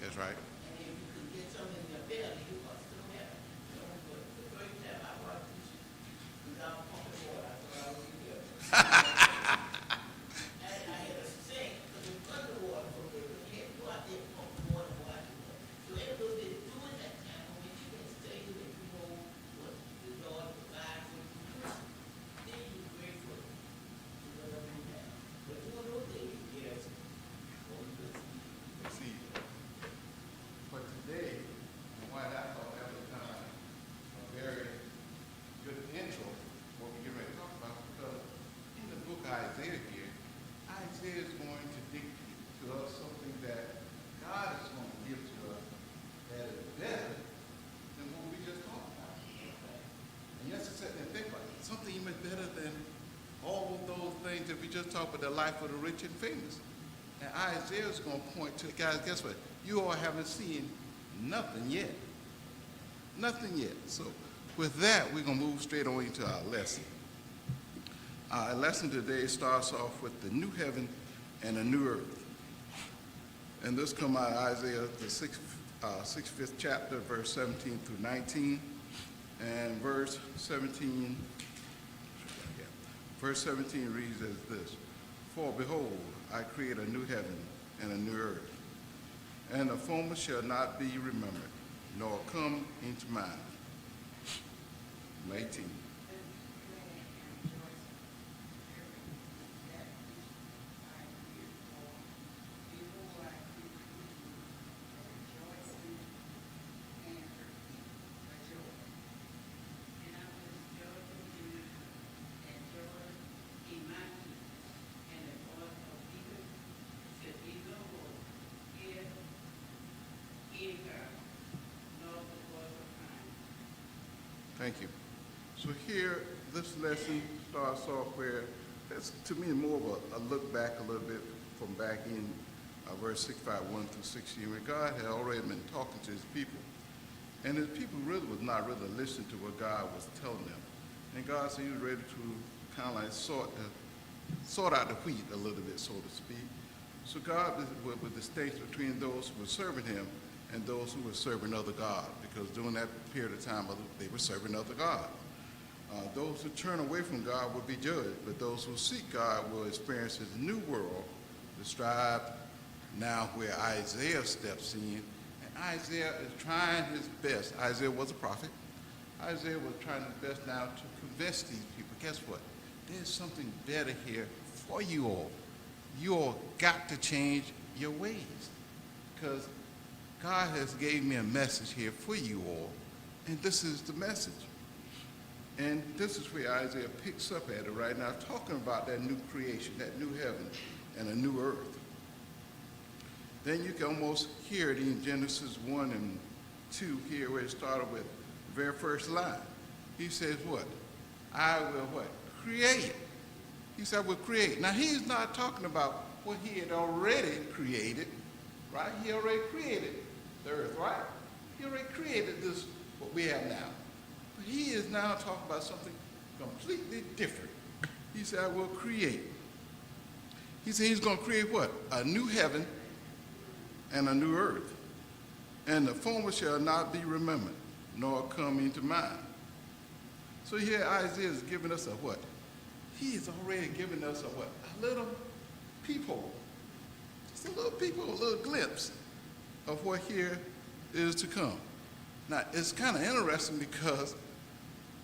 That's right. And if you could get some in your belly, you must still have it. So, but the first time I watched this, without pumping water, I thought I was in here. I had a sink, because it was underwater for a little bit. You had to go out there and pump the water and watch it. So every little bit doing that time, when you can stay and you know what the Lord provides for you, then you're grateful to whatever you have. But one of those days, yes, only good seed. See, but today, and why I thought that was kind of a very good intro, what we get ready to talk about, because in the book of Isaiah here, Isaiah is going to dictate to us something that God is going to give to us that is better than what we just talked about. And you have to sit there and think about it. Something even better than all of those things that we just talked about, the life of the rich and famous. And Isaiah is going to point to, guys, guess what? You all haven't seen nothing yet. Nothing yet. So with that, we're going to move straight on into our lesson. Our lesson today starts off with the new heaven and a new earth. And this comes out of Isaiah, the 65th chapter, verse 17 through 19. And verse 17 reads as this: For behold, I create a new heaven and a new earth, and the former shall not be remembered, nor come into mind. 18. Thank you. So here, this lesson starts off where that's, to me, more of a look back a little bit from back in verse 65, 1 through 16, where God had already been talking to his people. And his people really was not really listening to what God was telling them. And God said he was ready to kind of like sort out the wheat a little bit, so to speak. So God would distinguish between those who were serving him and those who were serving other gods, because during that period of time, they were serving other gods. Those who turn away from God will be judged, but those who seek God will experience his new world, described now where Isaiah steps in. And Isaiah is trying his best. Isaiah was a prophet. Isaiah was trying his best now to convince these people, guess what? There's something better here for you all. You all got to change your ways, because God has gave me a message here for you all, and this is the message. And this is where Isaiah picks up at it right now, talking about that new creation, that new heaven and a new earth. Then you can almost hear it in Genesis 1 and 2 here, where it started with the very first line. He says what? I will what? Create. He said, I will create. Now, he's not talking about what he had already created, right? He already created the earth, right? He already created this, what we have now. But he is now talking about something completely different. He said, I will create. He said he's going to create what? A new heaven and a new earth. And the former shall not be remembered, nor come into mind. So here Isaiah is giving us a what? He has already given us a what? A little peephole. Just a little peephole, a little glimpse of what here is to come. Now, it's kind of interesting because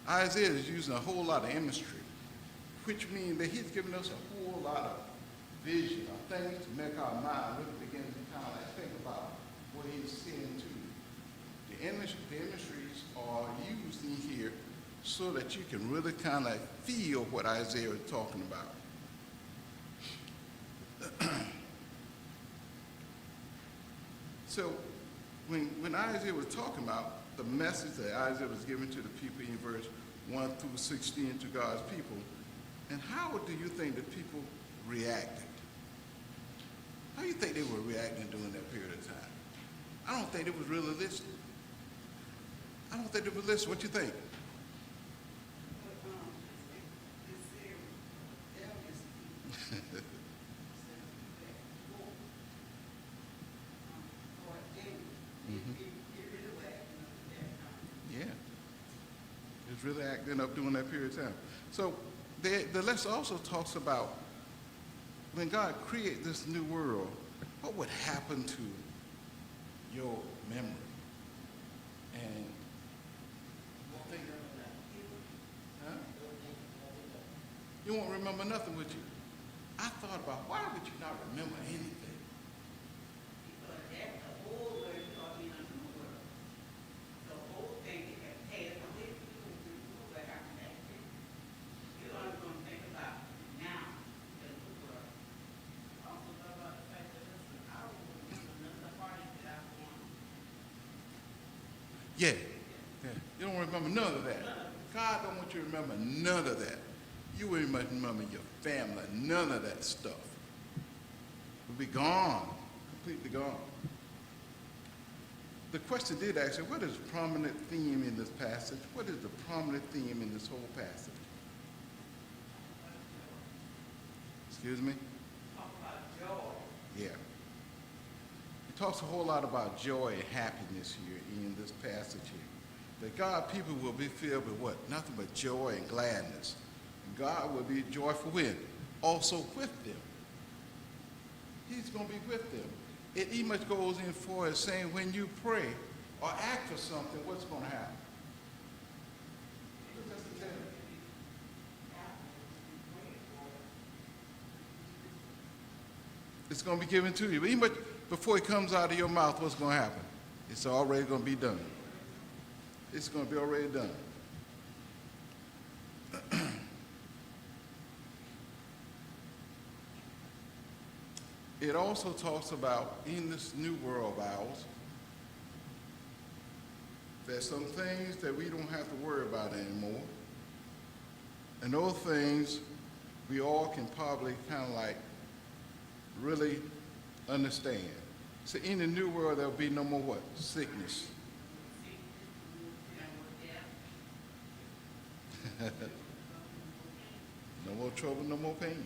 Isaiah is using a whole lot of imagery, which means that he's giving us a whole lot of vision, of things to make our mind really begin to kind of like think about what he's seeing too. The imageries are used in here so that you can really kind of like feel what Isaiah is talking about. So when Isaiah was talking about the message that Isaiah was giving to the people in verse 1 through 16 to God's people, and how do you think the people reacted? How do you think they were reacting during that period of time? I don't think they was really listening. I don't think they were listening. What do you think? Yeah. It's really acting up during that period of time. So the lesson also talks about when God created this new world, what would happen to your memory? And huh? You won't remember nothing, would you? I thought about why would you not remember anything? Yeah. Yeah. You don't remember none of that. God don't want you to remember none of that. You wouldn't remember your family, none of that stuff. It would be gone, completely gone. The question did ask you, what is the prominent theme in this passage? What is the prominent theme in this whole passage? Excuse me? Talk about joy. Yeah. It talks a whole lot about joy and happiness here in this passage here. That God, people will be filled with what? Nothing but joy and gladness. And God will be joyful when? Also with them. He's going to be with them. It even much goes in for it saying when you pray or ask for something, what's going to happen? It's going to be given to you. But even much before it comes out of your mouth, what's going to happen? It's already going to be done. It's going to be already done. It also talks about in this new world of ours, there's some things that we don't have to worry about anymore. And those things we all can probably kind of like really understand. So in the new world, there'll be no more what? Sickness. No more trouble, no more pain.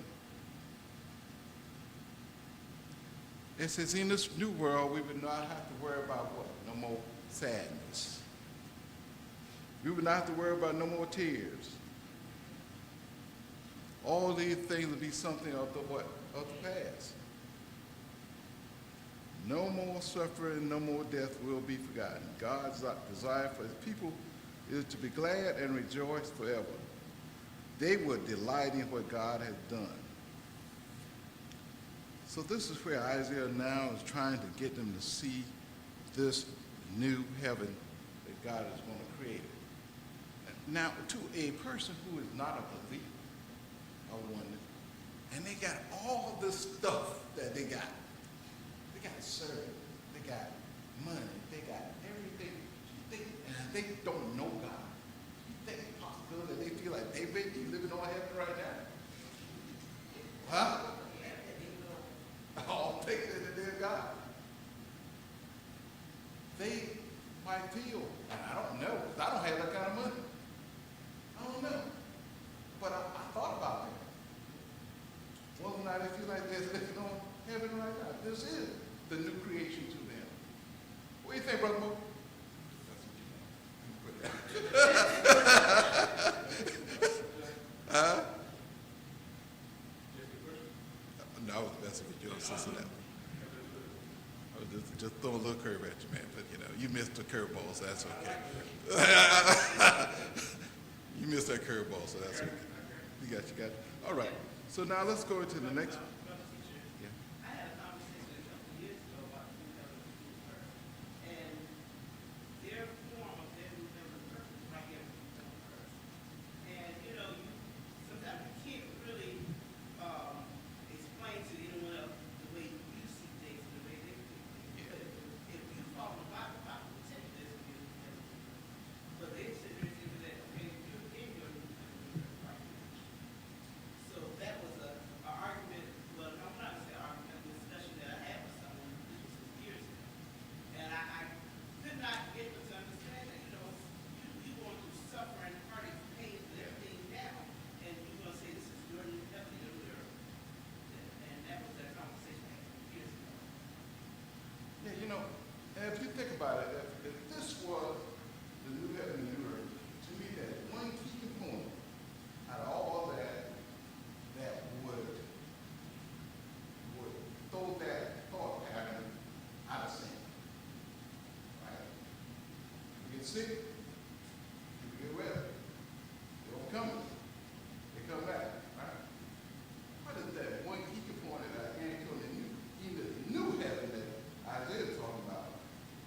It says in this new world, we would not have to worry about what? No more sadness. We would not have to worry about no more tears. All these things would be something of the what? Of the past. No more suffering, no more death will be forgotten. God's desire for his people is to be glad and rejoice forever. They will delight in what God has done. So this is where Isaiah now is trying to get them to see this new heaven that God is going to create. Now, to a person who is not a believer, I wonder, and they got all of this stuff that they got. They got service, they got money, they got everything. And they don't know God. You think it's possible that they feel like they may be living on heaven right now? Huh? All thinking that they're God. They might feel, and I don't know, because I don't have that kind of money. I don't know. But I thought about that. Whether or not they feel like they're living on heaven right now. This is the new creation to them. What do you think, Brother Mo? Huh? No, I was messing with your sister that. I was just throwing a little curve at you, man. But you know, you missed the curveball, so that's okay. You missed that curveball, so that's okay. You got you. All right. So now let's go into the next one. Yeah. I had a conversation a couple of years ago about the new heaven and new earth. And their form of their new heaven and earth is right here with the new earth. And you know, sometimes you can't really explain to anyone else the way you see things, the way they see things. But if you follow the Bible will tell you this is new heaven and new earth. But they sit there and say that, okay, you're in your new heaven and new earth right now. So that was an argument think about it, if this was the new heaven and new earth, to me that one key component out of all that that would throw that thought pattern out of sync. Right? You get sick, you get well. They don't come. They come back. Right? What is that one key component that Antioch UME, even the new heaven that Isaiah is talking about,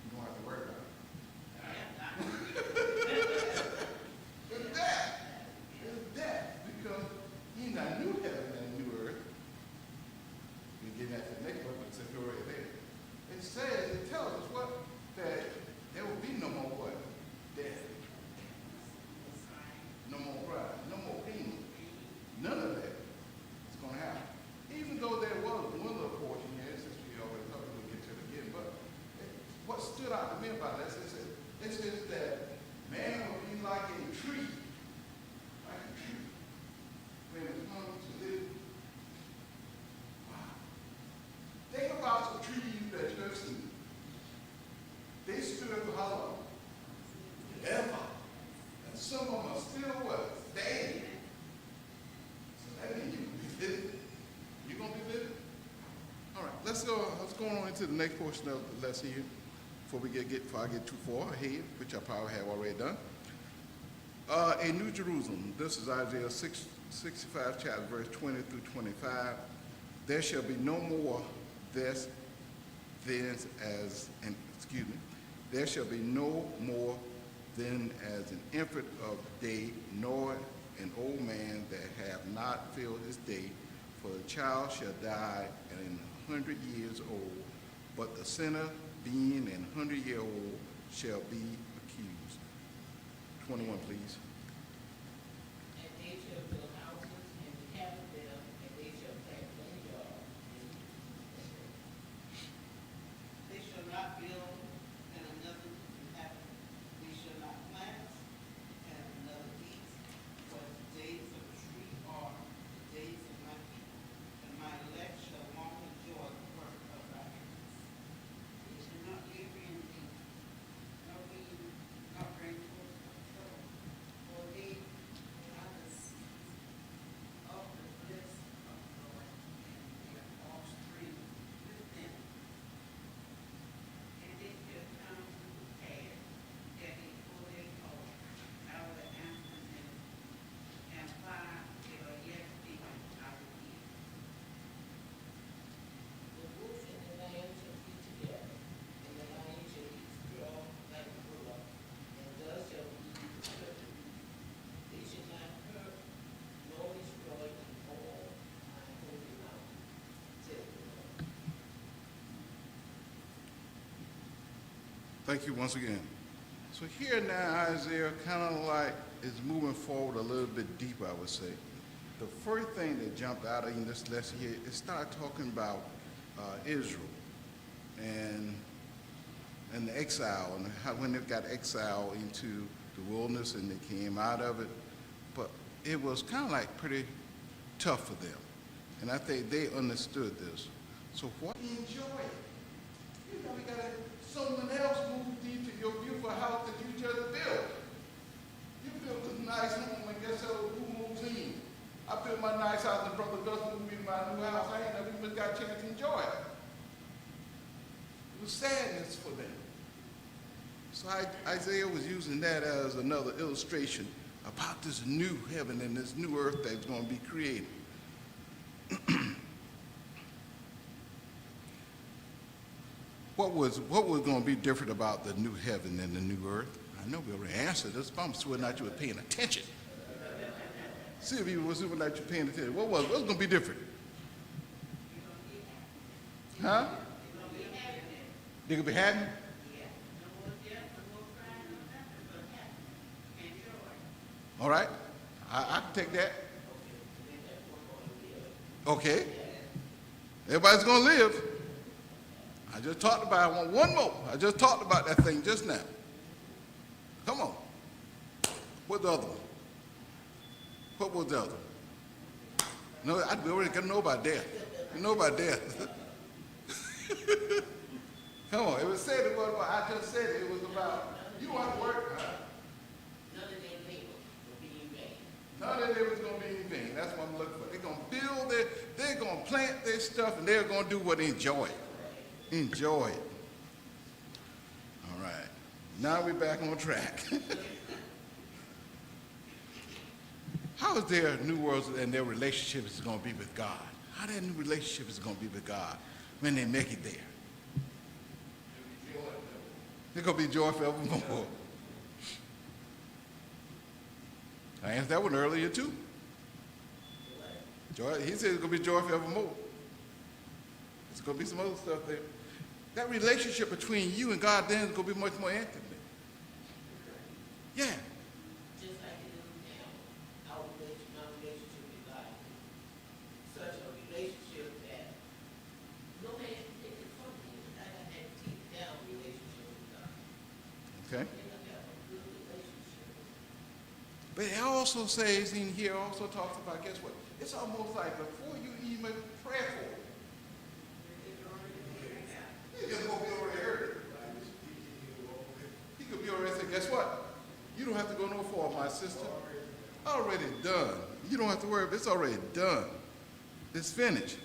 you don't have to worry about? It's that, because in the new heaven and new earth, we get that to the next one, but it's already there. It says, it tells us what? That there will be no more what? Death. No more crying, no more pain. None of that is going to happen. Even though there was one little portion here, since we already talked, we'll get to it again, but what stood out to me about this is it says that man will be like a tree. Like a tree. When it comes to live. Wow. Think about some trees that you have seen. They stood for how long? Ever. And some of them are still what? Standing. So that means you can be living. You're going to be living. All right, let's go on into the next portion of the lesson here before I get too far ahead, which I probably have already done. A New Jerusalem. This is Isaiah 65, chapter, verse 20 through 25. There shall be no more this, then as an, excuse me, there shall be no more then as an infant of day, nor an old man that hath not filled his day. For the child shall die and 100 years old, but the sinner being 100-year-old shall be accused. 21, please. And they shall build houses and inhabit them, and they shall plant vineyards. They shall not build and another inhabit. They shall not plant and another eat. For the days of the tree are the days of my people, and my elect shall long enjoy the work of thy hands. They shall not live in thee, nor be not bring forth trouble, for they are the seeds of the bliss of the Lord, and their offspring with them. And they shall come to the path that before they go out of the Amazon and fly they are yet deep out of here. The wolf and the lion shall be together, and the lion shall eat straw like a bullock, and thus shall be the serpent. They shall not hurt nor destroy in all my holy mountain, says the Lord. Thank you once again. So here now, Isaiah kind of like is moving forward a little bit deeper, I would say. The first thing that jumped out in this lesson here is start talking about Israel and the exile and how when they got exiled into the wilderness and they came out of it. But it was kind of like pretty tough for them. And I think they understood this. So what? Enjoy it. You know, we got someone else moved into your beautiful house that you just built. You built this nice home, and guess who moves in? I built my nice house, and Brother Gus moved into my new house. I ain't never even got a chance to enjoy it. It was sadness for them. So Isaiah was using that as another illustration about this new heaven and this new earth that's going to be created. What was going to be different about the new heaven and the new earth? I know we already answered this, but I'm sweating out you were paying attention. See if you were sweating out you paying attention. What's going to be different? Huh? They could be happy? All right. I can take that. Okay. Everybody's going to live. I just talked about, I want one more. I just talked about that thing just now. Come on. What's the other one? What was the other one? No, we already got to know about death. You know about death. Come on, it was said it was, I just said it was about, you don't have to work, huh? None of their labor will be in vain. None of it was going to be in vain. That's what I'm looking for. They're going to build it, they're going to plant their stuff, and they're going to do what they enjoy. Enjoy it. All right. Now we're back on track. How is their new world and their relationship is going to be with God? How their new relationship is going to be with God when they make it there? They're going to be joy forevermore. I answered that one earlier too. Joy, he said it's going to be joy forevermore. There's going to be some other stuff there. That relationship between you and God then is going to be much more intimate. Yeah. Just like it is now, my relationship with God is such a relationship that no man can take it from me. I got that deep down relationship with God. Okay. And I got a good relationship. But it also says in here, also talks about, guess what? It's almost like before you even pray for it. He just won't be already heard it. He could be already saying, guess what? You don't have to go no far, my sister. Already done. You don't have to worry. It's already done. It's finished.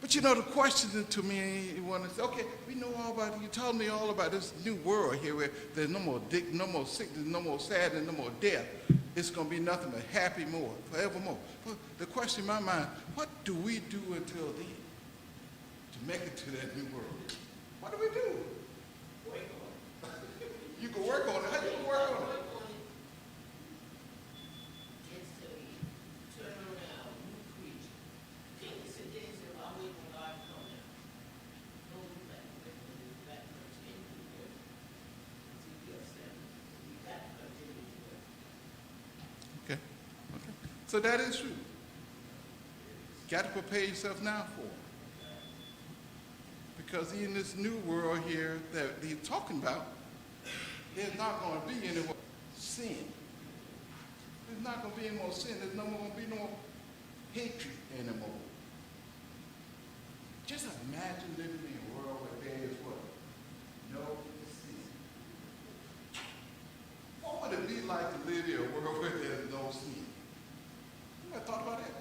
But you know, the question to me, you want to say, okay, we know all about it. You told me all about this new world here where there's no more sickness, no more sadness, no more death. It's going to be nothing but happy more, forevermore. But the question in my mind, what do we do until then to make it to that new world? What do we do? Work on it. You can work on it. How you can work on it? It's to be turn around, new creature. People sit there and say, well, I'm waiting on God to come now. No, you got to wait for this black person in here until you get saved. You got to continue to work. Okay. Okay. So that is true. Got to prepare yourself now for it. Because in this new world here that he's talking about, there's not going to be any more sin. There's not going to be any more sin. There's no more going to be no hatred anymore. Just imagine living in a world where there is what? No sin. What would it be like to live in a world where there's no sin? You ever thought about that?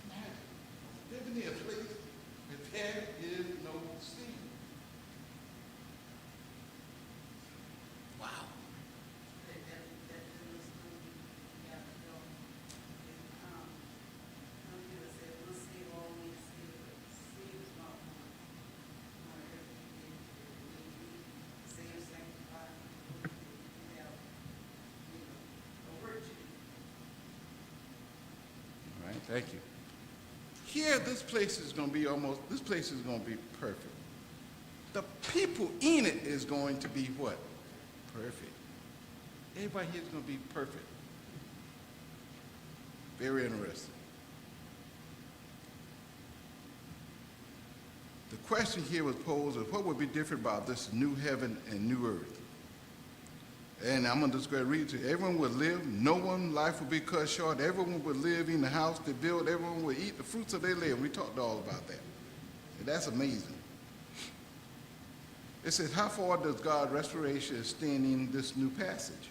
Imagine living in a place where there is no sin. Wow. All right, thank you. Here, this place is going to be perfect. The people in it is going to be what? Perfect. Everybody here is going to be perfect. Very interesting. The question here was posed of what would be different about this new heaven and new earth. And I'm going to just go ahead and read it to you. Everyone would live. No one life would be cut short. Everyone would live in the house they build. Everyone would eat the fruits of their labor. We talked all about that. And that's amazing. It says, how far does God's restoration extend in this new passage?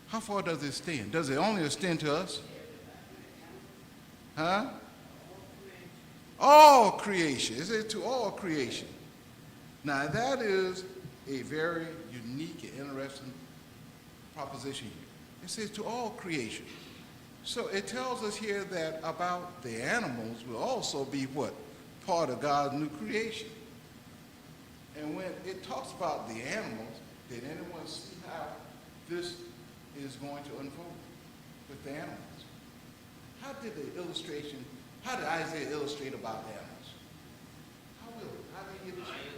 How far does it extend? Does it only extend to us? Huh? All creation. It says to all creation. Now that is a very unique and interesting proposition here. It says to all creation. So it tells us here that about the animals will also be what? Part of God's new creation. And when it talks about the animals, did anyone see how this is going to unfold with the animals? How did Isaiah illustrate about the animals? How did he illustrate?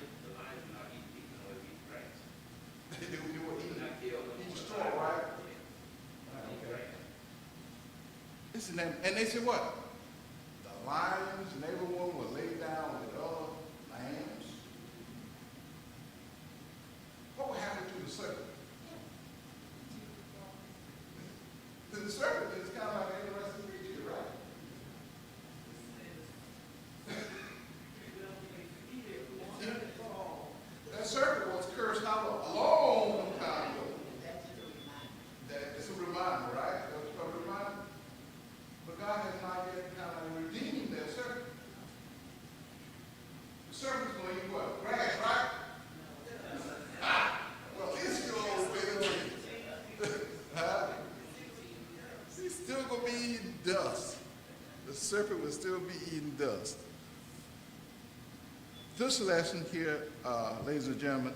They were eating straw, right? Okay. Listen, and they said what? The lions and everyone would lay down with other lambs. What would happen to the serpent? The serpent is kind of like an interesting creature, right? serpent's going to eat what? Grass, right? Well, it's still he's still going to be eating dust. The serpent will still be eating dust. This lesson here, ladies and gentlemen,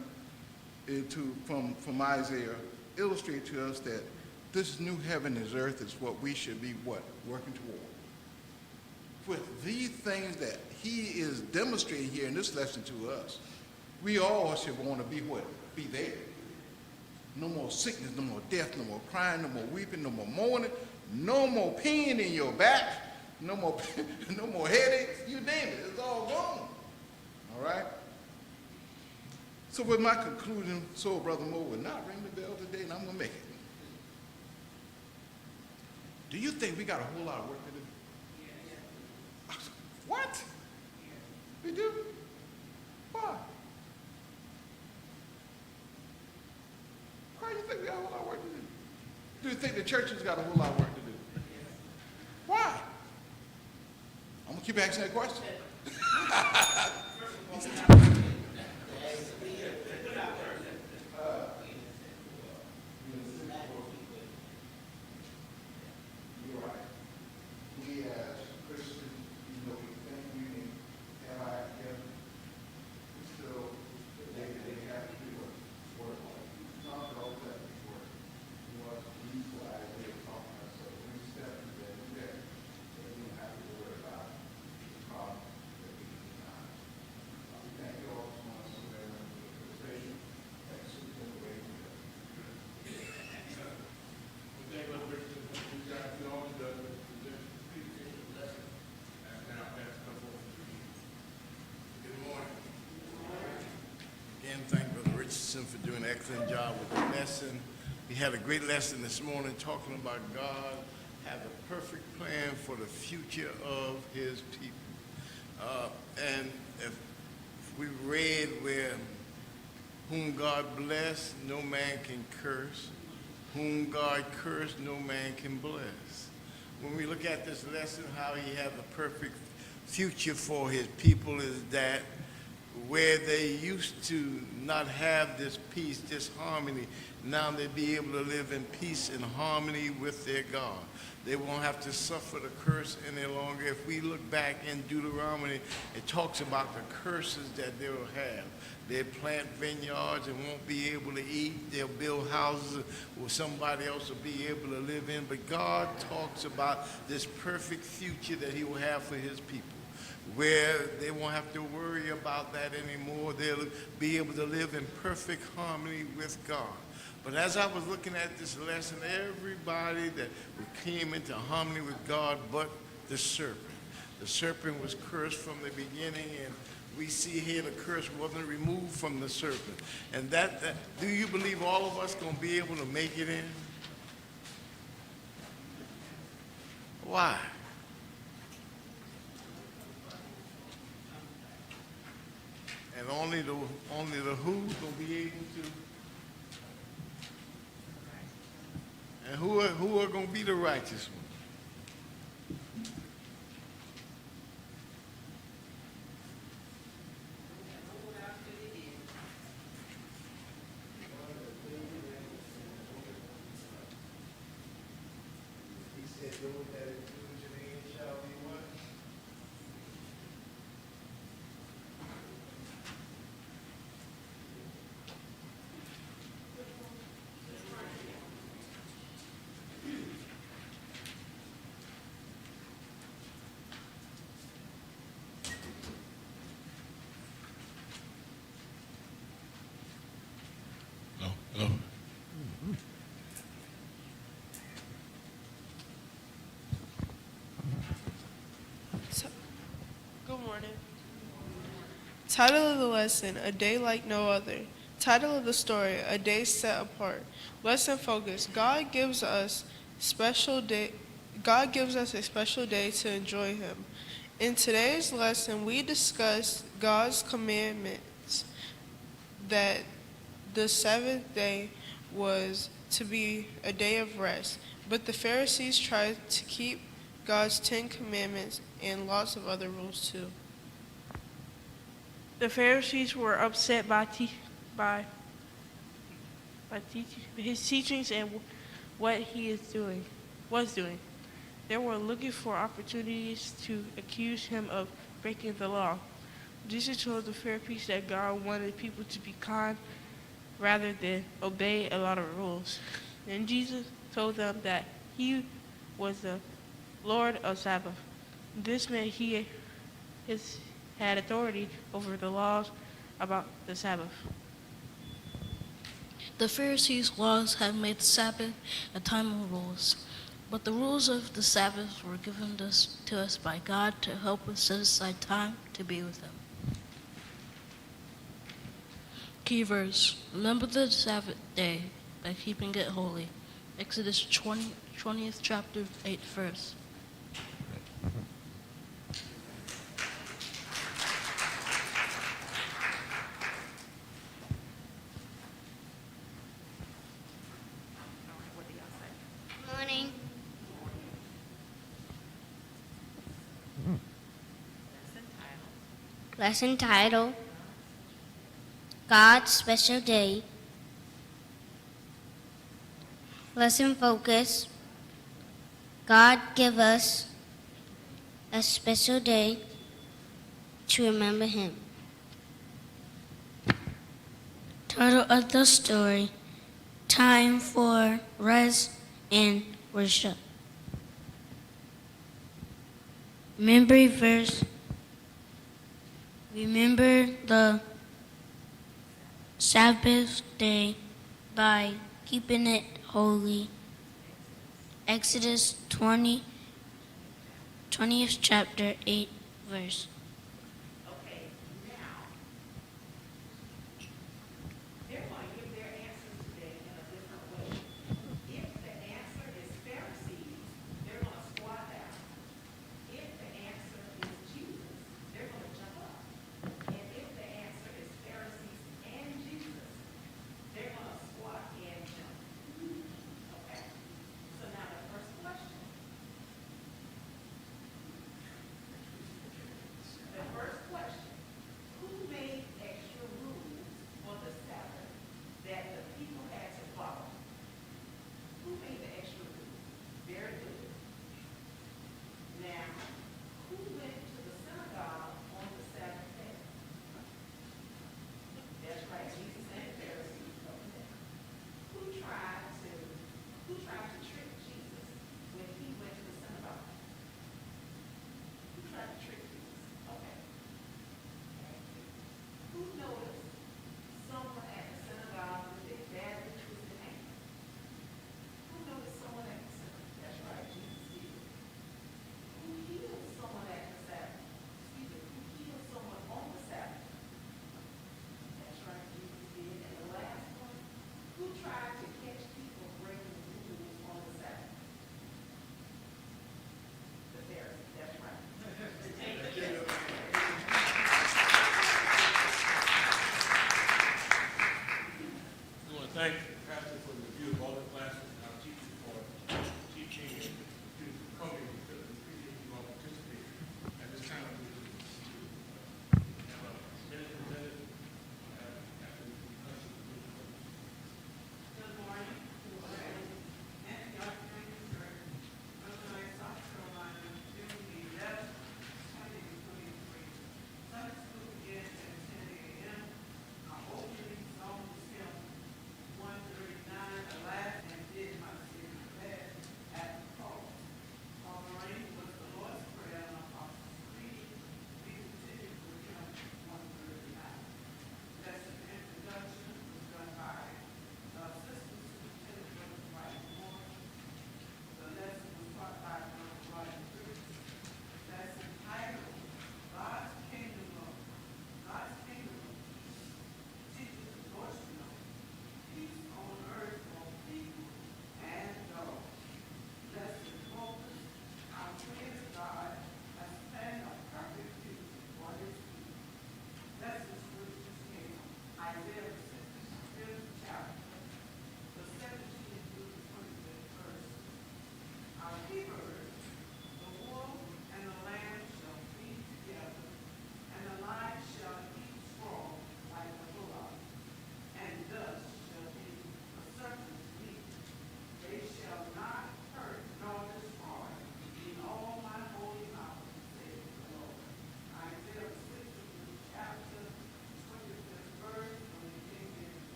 from Isaiah, illustrates to us that this new heaven and earth is what we should be what? Working toward. With these things that he is demonstrating here in this lesson to us, we all should want to be what? Be there. No more sickness, no more death, no more crying, no more weeping, no more mourning, no more pain in your back, no more headaches, you name it, it's all gone. All right? So with my conclusion, so Brother Moore will not ring the bell today, and I'm going to make it. Do you think we got a whole lot of work to do? What? We do? Why? Why do you think we got a whole lot of work to do? Do you think the church has got a whole lot of work to do? Why? I'm going to keep asking that question. You're right. We as Christians, we think we can have our together. We still, they have to do work. Not all that work. You know, these guys, they're talking about, so we step in there, so we don't have to worry about the problem that we can deny. Thank you all so much for their participation. Thanks for the way we go. Well, thank you, Richard. You guys know the presentation lesson. And now that's come forward. Good morning. Again, thank Brother Richardson for doing an excellent job with the lesson. We had a great lesson this morning talking about God have a perfect plan for the future of his people. And if we read where whom God bless, no man can curse. Whom God cursed, no man can bless. When we look at this lesson, how he has a perfect future for his people is that where they used to not have this peace, this harmony, now they be able to live in peace and harmony with their God. They won't have to suffer the curse any longer. If we look back in Deuteronomy, it talks about the curses that they will have. They'll plant vineyards and won't be able to eat. They'll build houses where somebody else will be able to live in. But God talks about this perfect future that he will have for his people, where they won't have to worry about that anymore. They'll be able to live in perfect harmony with God. But as I was looking at this lesson, everybody that came into harmony with God but the serpent. The serpent was cursed from the beginning, and we see here the curse wasn't removed from the serpent. And that do you believe all of us going to be able to make it in? Why? And only the who's going to be able to. And who are going to be the righteous ones? He said, those that include your name shall be what? Hello. Good morning. Title of the lesson, A Day Like No Other. Title of the story, A Day Set Apart. Lesson focus, God gives us a special day to enjoy him. In today's lesson, we discuss God's commandments that the seventh day was to be a day of rest, but the Pharisees tried to keep God's 10 commandments and lots of other rules too. The Pharisees were upset by his teachings and what he was doing. They were looking for opportunities to accuse him of breaking the law. Jesus told the Pharisees that God wanted people to be kind rather than obey a lot of rules. And Jesus told them that he was the Lord of Sabbath. This meant he had authority over the laws about the Sabbath. The Pharisees' laws had made the Sabbath a time of rules, but the rules of the Sabbath were given to us by God to help us set aside time to be with Him. Key verse: remember the Sabbath day by keeping it holy. Exodus 20th chapter 8th verse. Morning. Lesson title: God's Special Day. Lesson focus: God give us a special day to remember Him. Title of the story: Time for Rest and Worship. Memory verse: remember the Sabbath day by keeping it holy. Exodus 20th chapter 8 verse. Okay, now, they're going to give their answers today in a different way. If the answer is Pharisees, they're going to squat down. If the answer is Jesus, they're going to jump up. And if the answer is Pharisees and Jesus, they're going to squat and jump. Okay? So now the first question. The first question, who made extra rules for the Sabbath that the people had to follow? Who made the extra rules? Very good. Now, who went to the synagogue on the Sabbath day? That's right, Jesus and the Pharisees over there. Who tried to trick Jesus when he went to the synagogue? Who tried to trick Jesus? Okay. Who noticed someone at the synagogue with a badly twisted ankle? Who noticed someone at the synagogue? That's right, Jesus did. Who healed someone at the Sabbath? Excuse me, who healed someone on the Sabbath? That's right, Jesus did. And the last one, who tried to catch people breaking the rules on the Sabbath? The Pharisees, that's right. We want to thank